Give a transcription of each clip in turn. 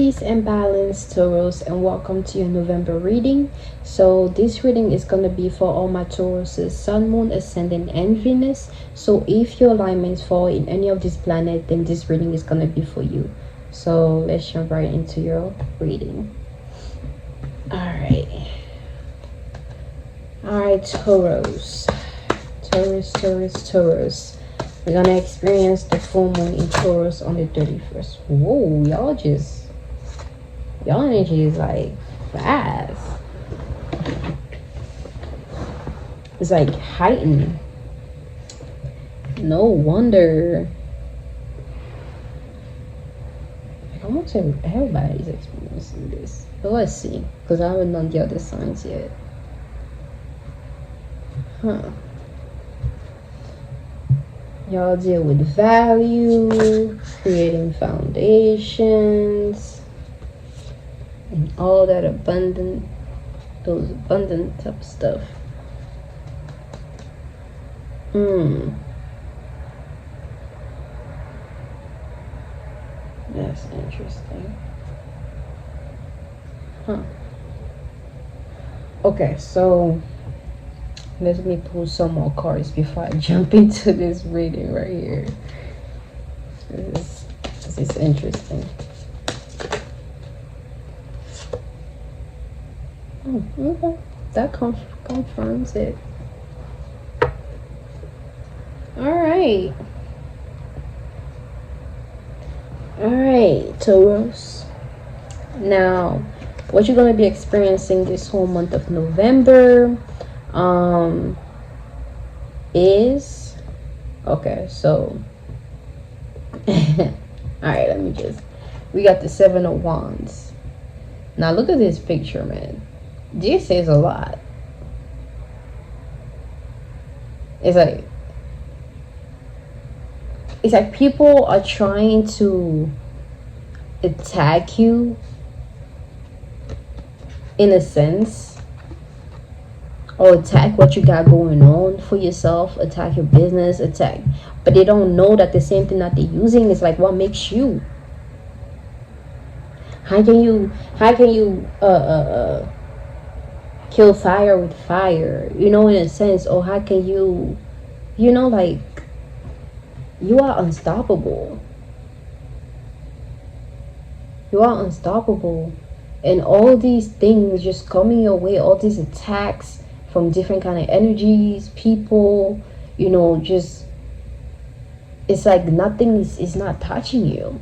Peace and balance, Taurus, and welcome to your November reading. So this reading is going to be for all my Tauruses, Sun, Moon, Ascendant, and Venus. So if your alignments fall in any of these planets, then this reading is going to be for you. So let's jump right into your reading. Alright, Taurus. Taurus. We're gonna experience the full moon in Taurus on the 31st. Whoa, y'all energy is like fast. It's like heightened. No wonder. Like almost everybody's experiencing this. But let's see, because I haven't done the other signs yet. Y'all deal with value, creating foundations, and all that abundant type of stuff. That's interesting. Okay, so let me pull some more cards before I jump into this reading right here. This is interesting. Okay, that confirms it. All right, Taurus. Now, what you're going to be experiencing this whole month of November is okay. So all right, we got the 7 of Wands. Now look at this picture, man. This says a lot. It's like people are trying to attack you in a sense, or attack what you got going on for yourself, attack your business, but they don't know that the same thing that they're using is like what makes you. How can you kill fire with fire, in a sense? Or how can you like, you are unstoppable. And all these things just coming your way, all these attacks from different kind of energies, people, just, it's like nothing is not touching you.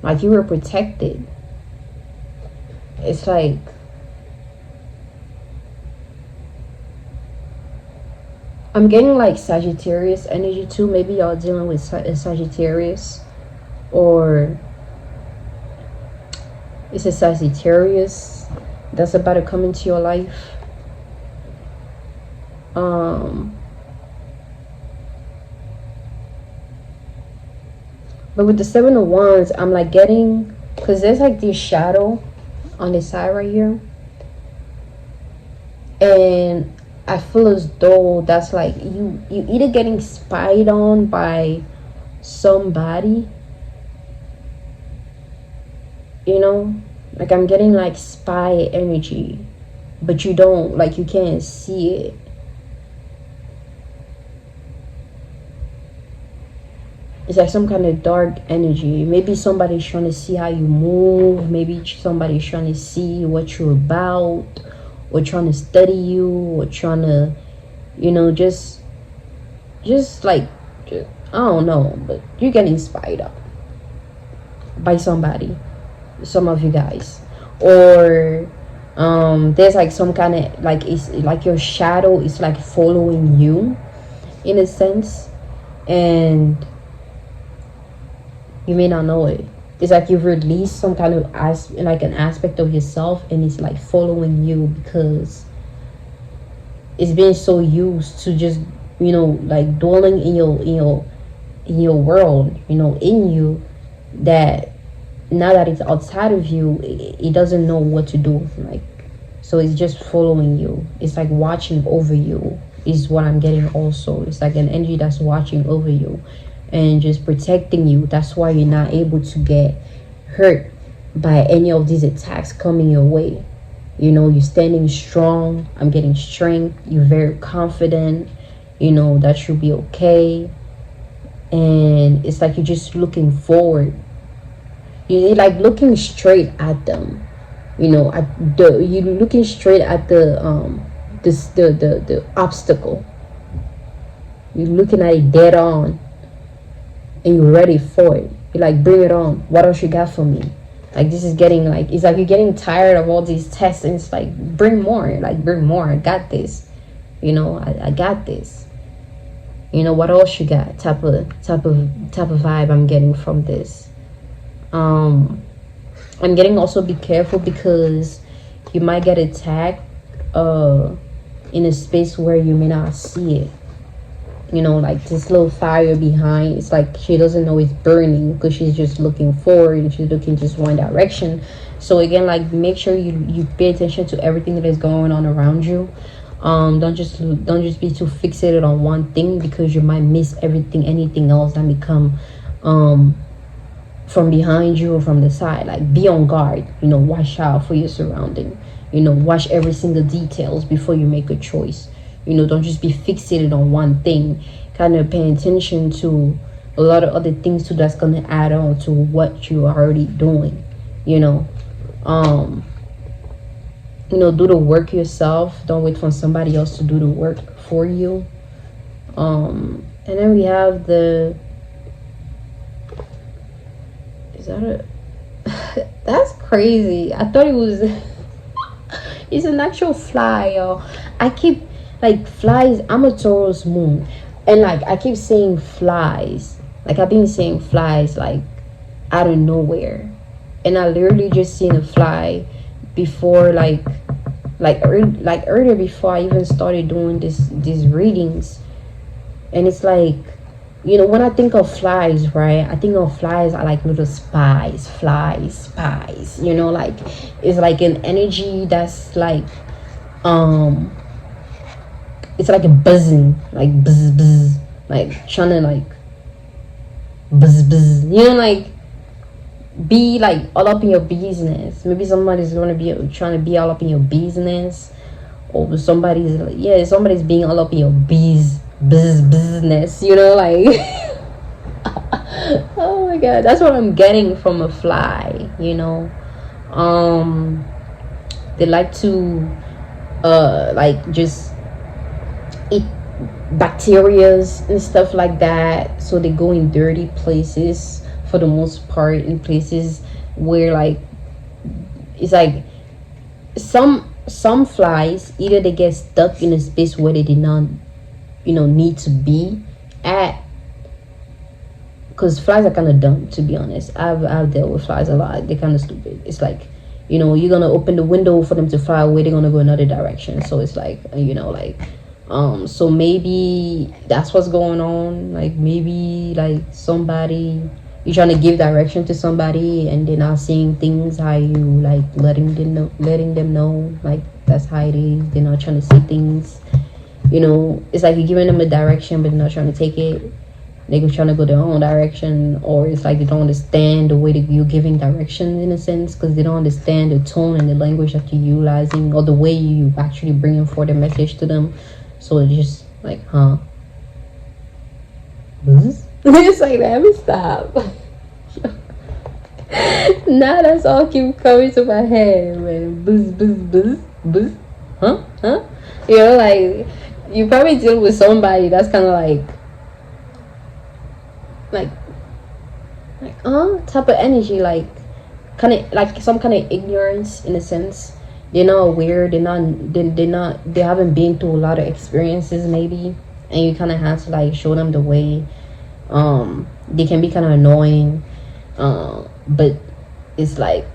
Like you were protected. It's like, I'm getting like Sagittarius energy too. Maybe y'all dealing with Sagittarius, or it's a Sagittarius that's about to come into your life. But with the 7 of Wands, I'm like getting, because there's like this shadow on the side right here, and I feel as though that's like you either getting spied on by somebody, like I'm getting like spy energy, but you don't, like, you can't see it. It's like some kind of dark energy. Maybe somebody's trying to see how you move. Maybe somebody's trying to see what you're about, or trying to study you, or trying to, just I don't know, but you're getting spied up by somebody, some of you guys. Or there's like some kind of, like, it's like your shadow is like following you in a sense, and you may not know it. It's like you've released some kind of an aspect of yourself, and it's like following you because it's been so used to just, like dwelling in your world, in you, that now that it's outside of you, it doesn't know what to do. Like, so it's just following you. It's like watching over you is what I'm getting also. It's like an energy that's watching over you and just protecting you. That's why you're not able to get hurt by any of these attacks coming your way. You know, you're standing strong. I'm getting strength. You're very confident, you know, that you'll be okay. And it's like you're just looking forward. You're like looking straight at them, you know, you're looking straight at the obstacle. You're looking at it dead on, and you're ready for it. You're like, bring it on. What else you got for me? Like, this is getting like, it's like you're getting tired of all these tests, and it's like, bring more. Like, bring more. I got this. You know, I got this. You know, what else you got? Type of vibe I'm getting from this. I'm getting also, be careful, because you might get attacked in a space where you may not see it. You know, like this little fire behind, it's like she doesn't know it's burning, because she's just looking forward and she's looking just one direction. So again, like, make sure you pay attention to everything that is going on around you. Don't just be too fixated on one thing, because you might miss anything else that may come from behind you or from the side. Like, be on guard, you know, watch out for your surrounding, you know, watch every single details before you make a choice. You know, don't just be fixated on one thing. Kind of pay attention to a lot of other things too, that's going to add on to what you are already doing. You know, do the work yourself. Don't wait for somebody else to do the work for you. And then we have the, is that a that's crazy. I thought it was it's an actual fly, y'all. I keep, like, flies. I'm a Taurus moon, and like I keep saying flies. Like, I've been saying flies like out of nowhere, and I literally just seen a fly before, like earlier, before I even started doing these readings. And it's like, you know, when I think of flies, right, I think of flies are like little spies. You know, like, it's like an energy that's like it's like a buzzing, like buzz buzz, like trying to like buzz buzz, you know, like be like all up in your business. Maybe somebody's going to be trying to be all up in your business, or somebody's being all up in your business, you know, like oh my god, that's what I'm getting from a fly, you know. They like to like just eat bacterias and stuff like that, so they go in dirty places for the most part, in places where, like, it's like some flies, either they get stuck in a space where they did not, you know, need to be at, because flies are kind of dumb, to be honest. I've dealt with flies a lot. They're kind of stupid. It's like, you know, you're gonna open the window for them to fly away, they're gonna go another direction. So it's like, you know, like so maybe that's what's going on. Like, maybe like somebody, you're trying to give direction to somebody, and they're not seeing things how you like letting them know, like, that's how it is. They're not trying to see things, you know. It's like you're giving them a direction, but they're not trying to take it. They're trying to go their own direction, or it's like they don't understand the way that you're giving directions, in a sense, because they don't understand the tone and the language that you're utilizing, or the way you actually bringing forth a message to them. So it's just like, it's like, let me stop. Nah, that's all keep coming to my head, man. Buzz. Huh? You know, like, you probably deal with somebody that's kind of like type of energy, like kind of like some kind of ignorance, in a sense. They're not aware. They haven't been through a lot of experiences, maybe, and you kind of have to like show them the way. They can be kind of annoying, but it's like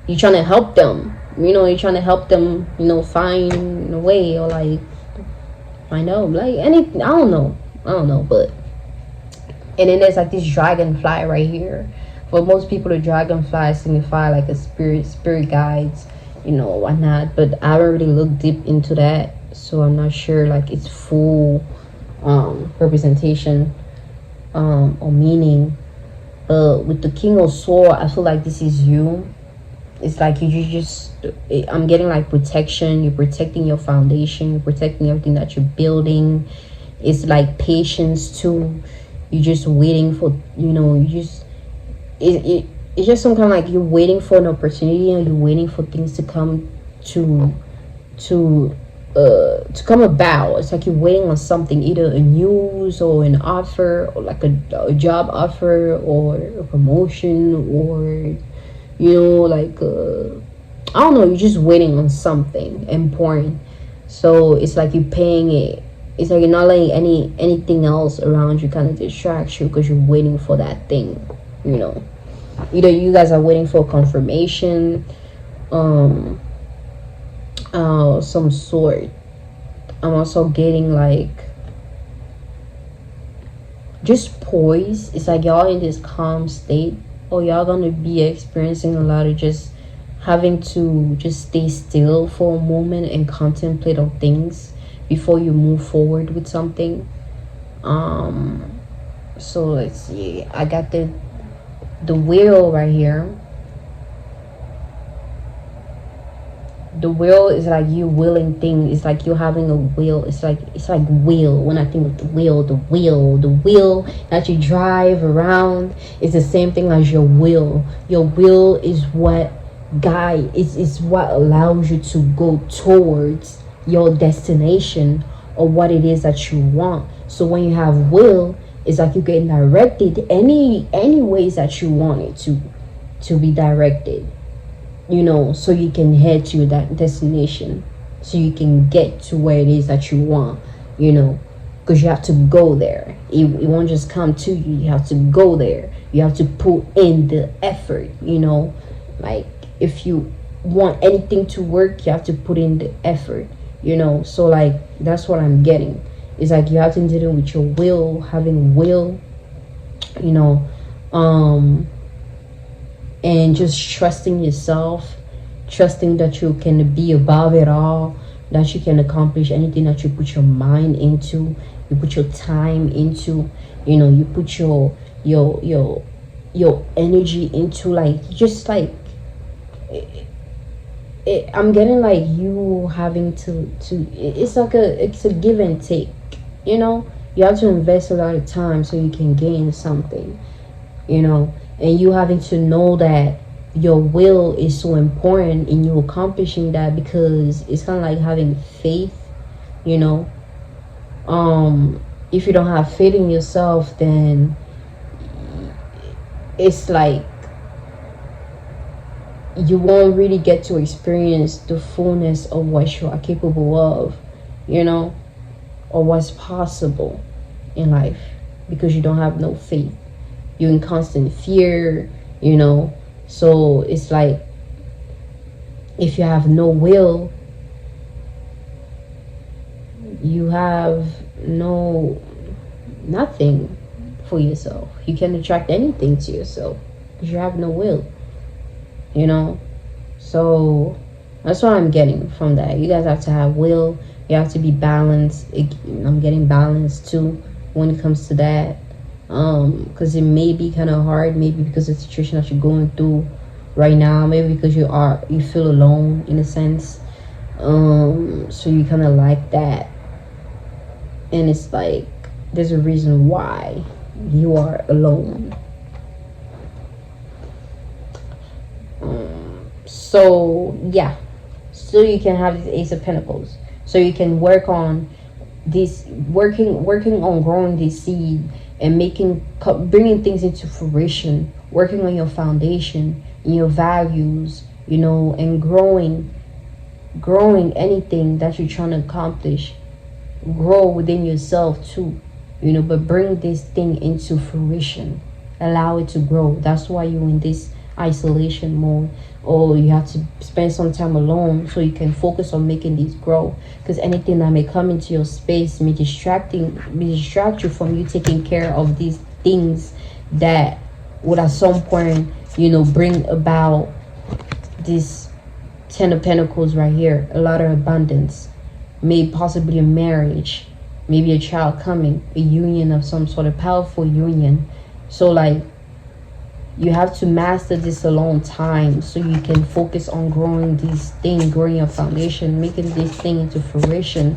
you're trying to help them. You know, you're trying to help them, you know, find a way, or like find out, like, anything. I don't know, but. And then there's like this dragonfly right here. For most people, the dragonfly signify like a spirit guides, you know, whatnot. But I haven't really looked deep into that, so I'm not sure like its full representation or meaning. With the King of Swords, I feel like this is you. It's like you just, I'm getting like protection. You're protecting your foundation. You're protecting everything that you're building. It's like patience too. You're just waiting for, you just, it's just some kind of like you're waiting for an opportunity, and you're waiting for things to come to to come about. It's like you're waiting on something, either a news or an offer, or like a job offer, or a promotion, or like I don't know, you're just waiting on something important. So it's like you're paying it. It's like you're not letting anything else around you kind of distract you, because you're waiting for that thing. Either you guys are waiting for confirmation, some sort. I'm also getting like just poise. It's like y'all in this calm state, or y'all gonna be experiencing a lot of just having to just stay still for a moment and contemplate on things before you move forward with something. So let's see, I got the wheel right here. The will is like you willing thing. It's like you're having a will. It's like will. When I think of the wheel that you drive around is the same thing as your will. Your will is what is what allows you to go towards your destination, or what it is that you want. So when you have will, it's like you get directed any ways that you want it to be directed. So you can head to that destination, so you can get to where it is that you want, because you have to go there. It won't just come to you. You have to go there. You have to put in the effort. Like if you want anything to work, you have to put in the effort. So like that's what I'm getting. It's like you have to deal with your will, having will, and just trusting yourself, trusting that you can be above it all, that you can accomplish anything that you put your mind into, you put your time into, you put your energy into. Like just like I'm getting like you having to it's like it's a give and take. You have to invest a lot of time so you can gain something, and you having to know that your will is so important in you accomplishing that, because it's kind of like having faith. If you don't have faith in yourself, then it's like you won't really get to experience the fullness of what you are capable of, or what's possible in life, because you don't have no faith. You're in constant fear, so it's like if you have no will, you have nothing for yourself. You can attract anything to yourself because you have no will, so that's what I'm getting from that. You guys have to have will. You have to be balanced. I'm getting balance too when it comes to that, because it may be kind of hard, maybe because of the situation that you're going through right now, maybe because you feel alone in a sense, so you kind of like that, and it's like there's a reason why you are alone. So yeah, so you can have this Ace of Pentacles, so you can work on this, working on growing this seed and bringing things into fruition, working on your foundation and your values, and growing anything that you're trying to accomplish. Grow within yourself too, but bring this thing into fruition. Allow it to grow. That's why you're in this isolation mode, or you have to spend some time alone so you can focus on making these grow, because anything that may come into your space may distract you from you taking care of these things that would at some point bring about this Ten of Pentacles right here. A lot of abundance, maybe possibly a marriage, maybe a child coming, a union of some sort, of powerful union. So like You have to master this a long time so you can focus on growing these things, growing your foundation, making this thing into fruition,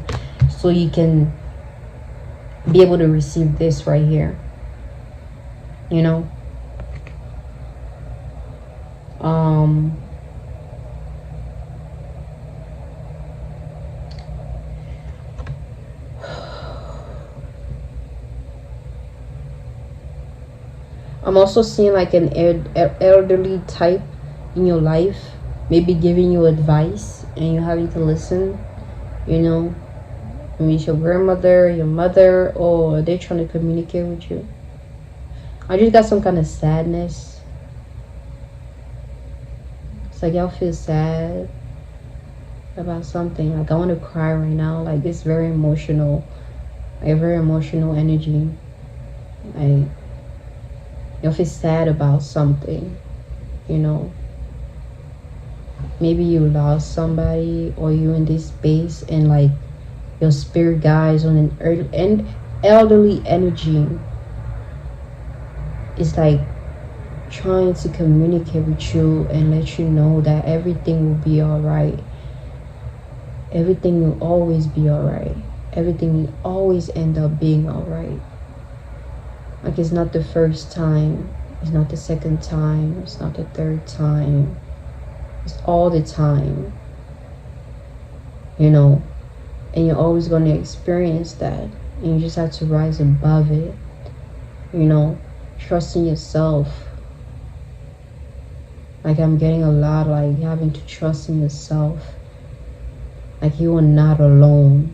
so you can be able to receive this right here. You know, I'm also seeing like an elderly type in your life, maybe giving you advice and you having to listen. You know, maybe it's your grandmother, your mother, or they're trying to communicate with you. I just got some kind of sadness. It's like y'all feel sad about something. Like I want to cry right now. Like it's very emotional. Like a very emotional energy. Like you'll feel sad about something, you know. Maybe you lost somebody, or you in this space and like your spirit guides on an elderly energy. It's like trying to communicate with you and let you know that everything will be all right. Everything will always be all right. Everything will always end up being all right. Like it's not the first time, it's not the second time, it's not the third time. It's all the time, you know. And you're always going to experience that, and you just have to rise above it, you know. Trusting yourself. Like I'm getting a lot, like having to trust in yourself. Like you are not alone,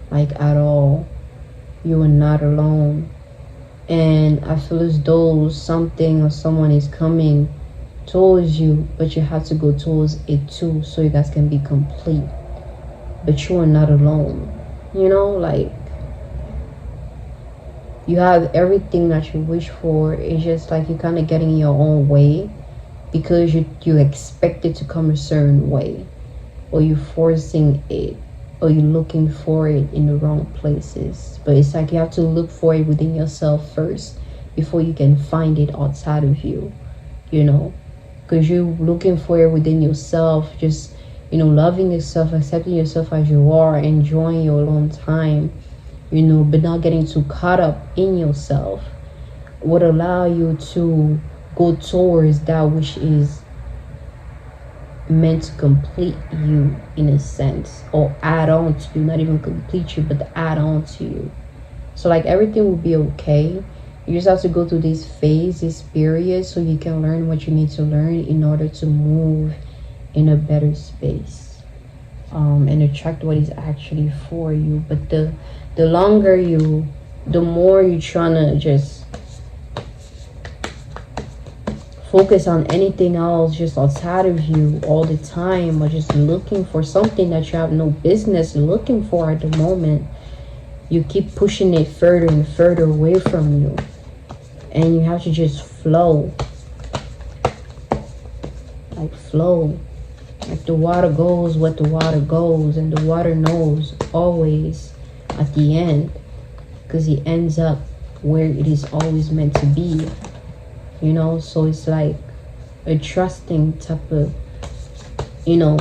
like at all. You are not alone. And I feel as though something or someone is coming towards you, but you have to go towards it too, so you guys can be complete. But you are not alone, you know. Like you have everything that you wish for. It's just like you're kind of getting in your own way because you expect it to come a certain way, or you're forcing it, or you're looking for it in the wrong places. But it's like you have to look for it within yourself first before you can find it outside of you, you know. Because you're looking for it within yourself, just, you know, loving yourself, accepting yourself as you are, enjoying your alone time, you know, but not getting too caught up in yourself would allow you to go towards that which is meant to complete you in a sense, or add on to you, not even complete you, but to add on to you. So like everything will be okay. You just have to go through this phase, this period, so you can learn what you need to learn in order to move in a better space, and attract what is actually for you. But the longer the more you're trying to just focus on anything else just outside of you all the time, or just looking for something that you have no business looking for at the moment, you keep pushing it further and further away from you. And you have to just flow. Like flow. Like the water goes what the water goes, and the water knows always at the end, because it ends up where it is always meant to be, you know. So it's like a trusting type of, you know,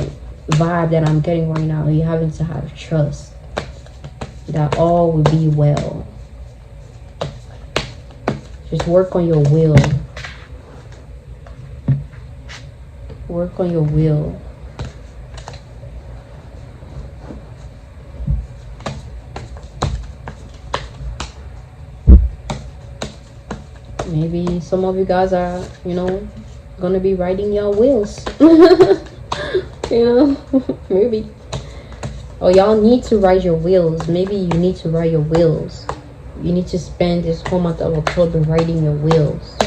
vibe that I'm getting right now. You're having to have trust that all will be well. Just work on your will. Work on your will. Maybe some of you guys are, you know, gonna be writing your wills. You know, maybe. Or y'all need to write your wills. Maybe you need to write your wills. You need to spend this whole month of October writing your wills.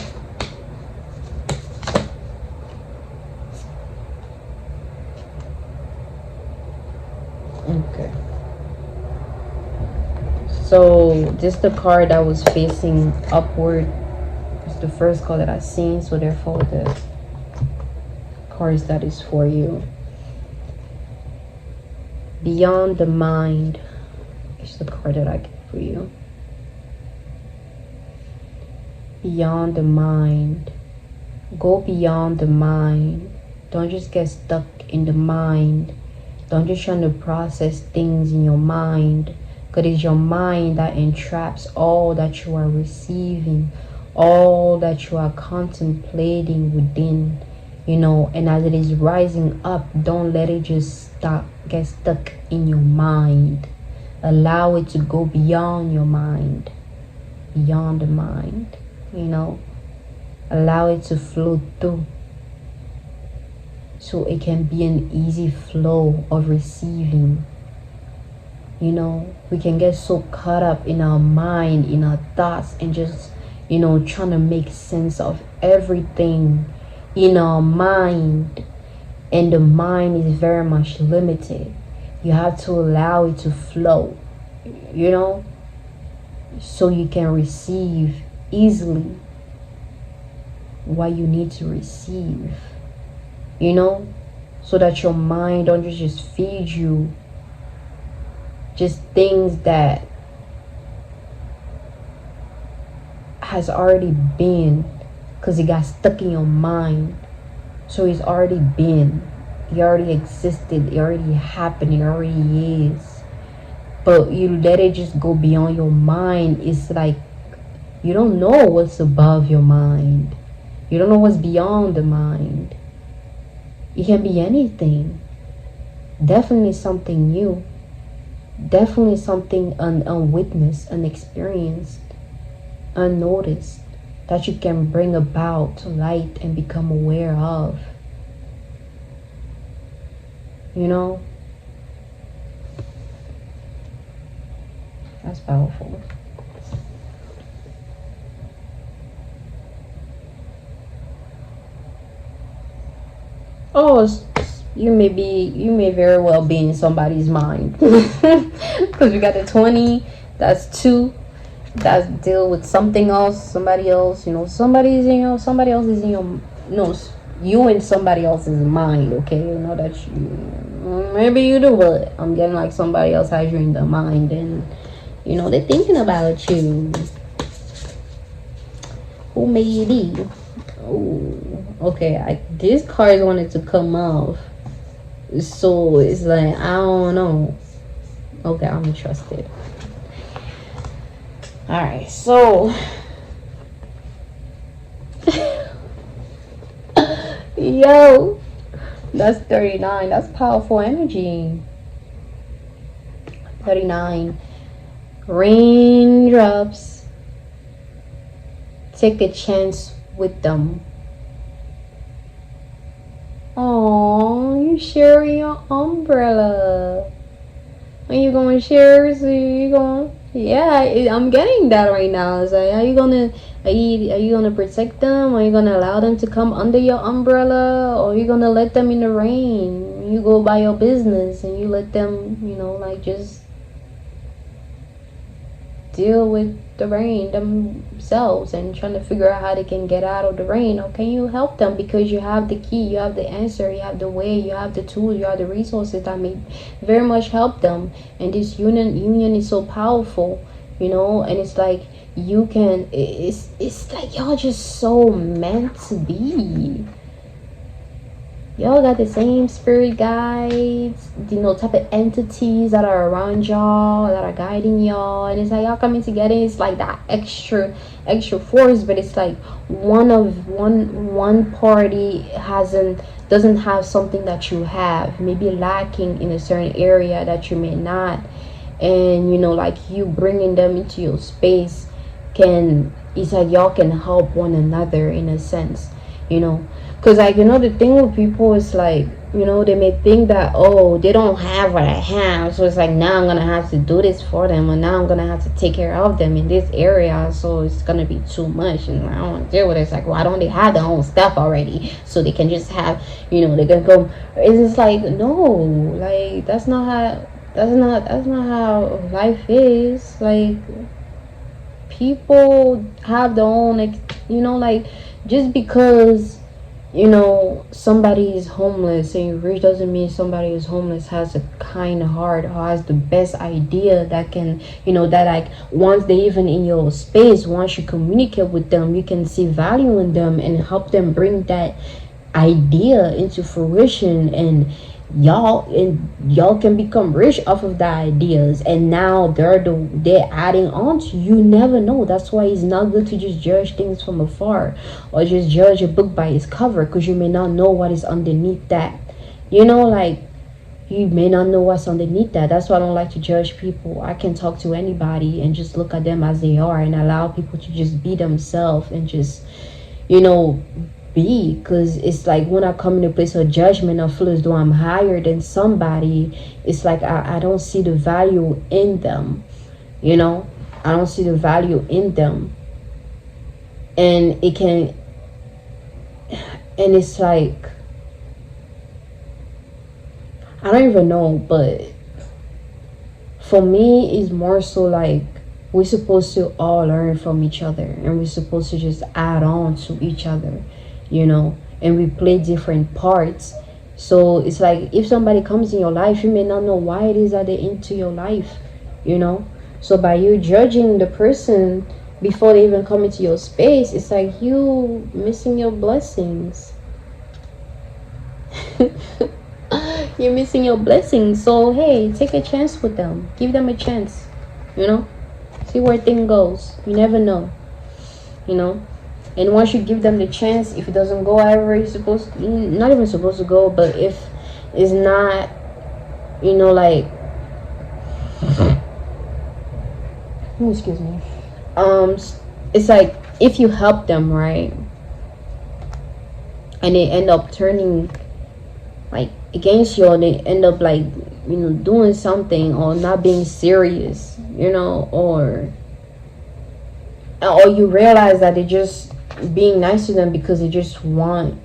Okay. So this is the card that was facing upward. It's the first card that I've seen. So therefore the cards that is for you. Beyond the mind is the card that I get for you. Beyond the mind. Go beyond the mind. Don't just get stuck in the mind. Don't just try to process things in your mind, because it's your mind that entraps all that you are receiving, all that you are contemplating within, and as it is rising up, don't let it just get stuck in your mind. Allow it to go beyond your mind, beyond the mind, allow it to flow through, so it can be an easy flow of receiving. We can get so caught up in our mind, in our thoughts, and just trying to make sense of everything in our mind, and the mind is very much limited. You have to allow it to flow, so you can receive easily what you need to receive, so that your mind don't just feed you just things that has already been, because it got stuck in your mind. So it's already been, it already existed, it already happened, it already is. But you let it just go beyond your mind. It's like you don't know what's above your mind. You don't know what's beyond the mind. It can be anything. Definitely something new. Definitely something unwitnessed, unexperienced, unnoticed, that you can bring about to light and become aware of. That's powerful. Oh, you may very well be in somebody's mind, because we got the 20. That's 2. That's deal with something else, somebody else. Somebody else is in your, no, you in somebody else's mind. Okay, that you, maybe you do, but I'm getting like somebody else has you in their mind, and they're thinking about you. Who may it be? Oh, okay. This card wanted to come off, so it's like I don't know. Okay, I'm gonna trust it. All right, so yo, that's 39. That's powerful energy. 39. Raindrops. Take a chance with them. Oh, you sharing your umbrella. Are you gonna share? So you gonna? Yeah, I'm getting that right now. It's like, are you gonna protect them? Are you gonna allow them to come under your umbrella, or are you gonna let them in the rain? You go by your business and you let them, just deal with the rain themselves and trying to figure out how they can get out of the rain. Or can you help them, because you have the key, you have the answer, you have the way, you have the tools, you have the resources that may very much help them. And this union is so powerful, and it's like you can, it's like y'all just so meant to be. Y'all got the same spirit guides, type of entities that are around y'all, that are guiding y'all, and it's like y'all coming together. It's like that extra force, but it's like one party doesn't have something that you have, maybe lacking in a certain area that you may not, and like you bringing them into your space it's like y'all can help one another in a sense, because the thing with people is like, they may think that, oh, they don't have what I have, so it's like, now I'm gonna have to do this for them, and now I'm gonna have to take care of them in this area, so it's gonna be too much, and I don't want to deal with it. It's like, why don't they have their own stuff already, so they can just have, they can go. It's just like, no, like that's not how life is. Like, people have their own, like, just because you know, somebody is homeless, and rich doesn't mean somebody is homeless has a kind heart or has the best idea that can, you know, that like once they even in your space, once you communicate with them, you can see value in them and help them bring that idea into fruition, and y'all can become rich off of the ideas, and now they're adding on to you. Never know. That's why it's not good to just judge things from afar or just judge a book by its cover, because you may not know what is underneath that, you know, like you may not know what's underneath that. That's why I don't like to judge people. I can talk to anybody and just look at them as they are and allow people to just be themselves and just, you know, be. Because it's like when I come in a place of judgment, I feel as though I'm higher than somebody. It's like I don't see the value in them, you know. I don't see the value in them, and it can, and it's like I don't even know, but for me it's more so like we're supposed to all learn from each other, and we're supposed to just add on to each other, you know, and we play different parts. So it's like if somebody comes in your life, you may not know why it is that they're into your life, you know. So by you judging the person before they even come into your space, it's like you missing your blessings. You're missing your blessings. So hey, take a chance with them, give them a chance, you know, see where thing goes. You never know, you know. And once you give them the chance, if it doesn't go however it's supposed to, not even supposed to go, but if it's not, you know, like excuse me, it's like if you help them, right, and they end up turning like against you, or they end up like, you know, doing something or not being serious, you know, or you realize that they're just being nice to them because they just want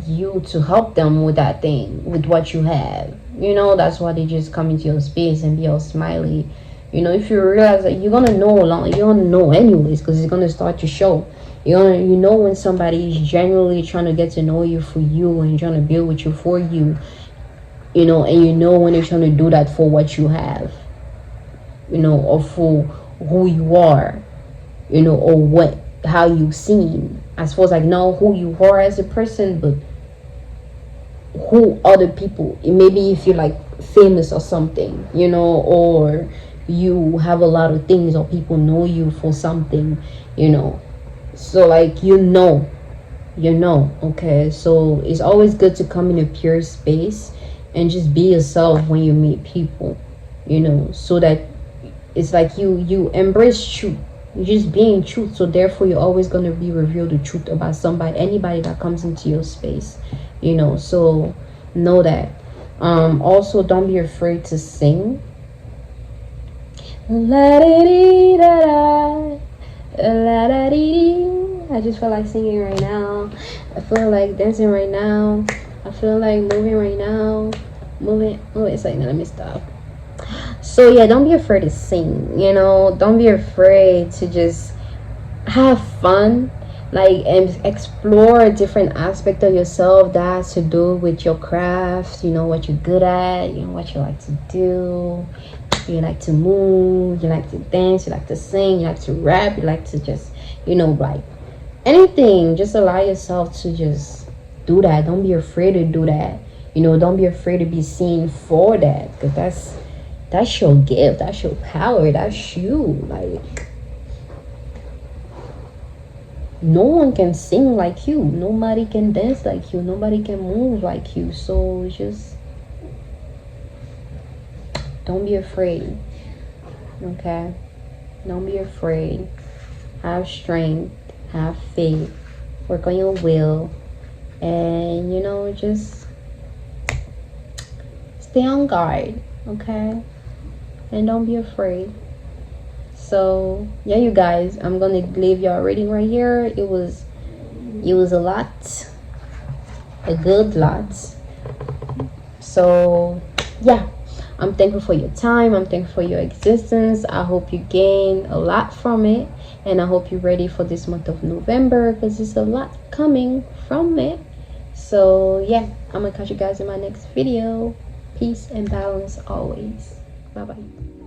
you to help them with that thing, with what you have, you know. That's why they just come into your space and be all smiley, you know. If you realize that you're gonna know along, you're gonna know anyways, because it's gonna start to show. You know when somebody is genuinely trying to get to know you for you and trying to build with you for you, you know, and you know when they're trying to do that for what you have, you know, or for who you are, you know, or how you seen. As far as like know who you are as a person, but who other people, maybe if you're like famous or something, you know, or you have a lot of things, or people know you for something, you know. So like, you know, okay. So it's always good to come in a pure space and just be yourself when you meet people, you know, so that it's like you embrace truth. You're just being truth, so therefore you're always going to be revealed the truth about anybody that comes into your space, you know. So know that. Also, don't be afraid to sing. I just feel like singing right now. I feel like dancing right now. I feel like moving right now. Oh, it's like, let me stop. So yeah, don't be afraid to sing, you know. Don't be afraid to just have fun, like, and explore a different aspect of yourself that has to do with your craft, you know, what you're good at, you know, what you like to do. You like to move, you like to dance, you like to sing, you like to rap, you like to just, you know, like anything. Just allow yourself to just do that. Don't be afraid to do that, you know. Don't be afraid to be seen for that, because that's your gift, that's your power, that's you. Like, no one can sing like you, nobody can dance like you, nobody can move like you. So just don't be afraid, okay? Don't be afraid. Have strength, have faith, work on your will, and, you know, just stay on guard, okay? And don't be afraid. So yeah, you guys, I'm gonna leave y'all reading right here. It was a lot, a good lot. So yeah, I'm thankful for your time, I'm thankful for your existence. I hope you gain a lot from it, and I hope you're ready for this month of November, because there's a lot coming from it, So yeah, I'm gonna catch you guys in my next video. Peace and balance always. Bye bye.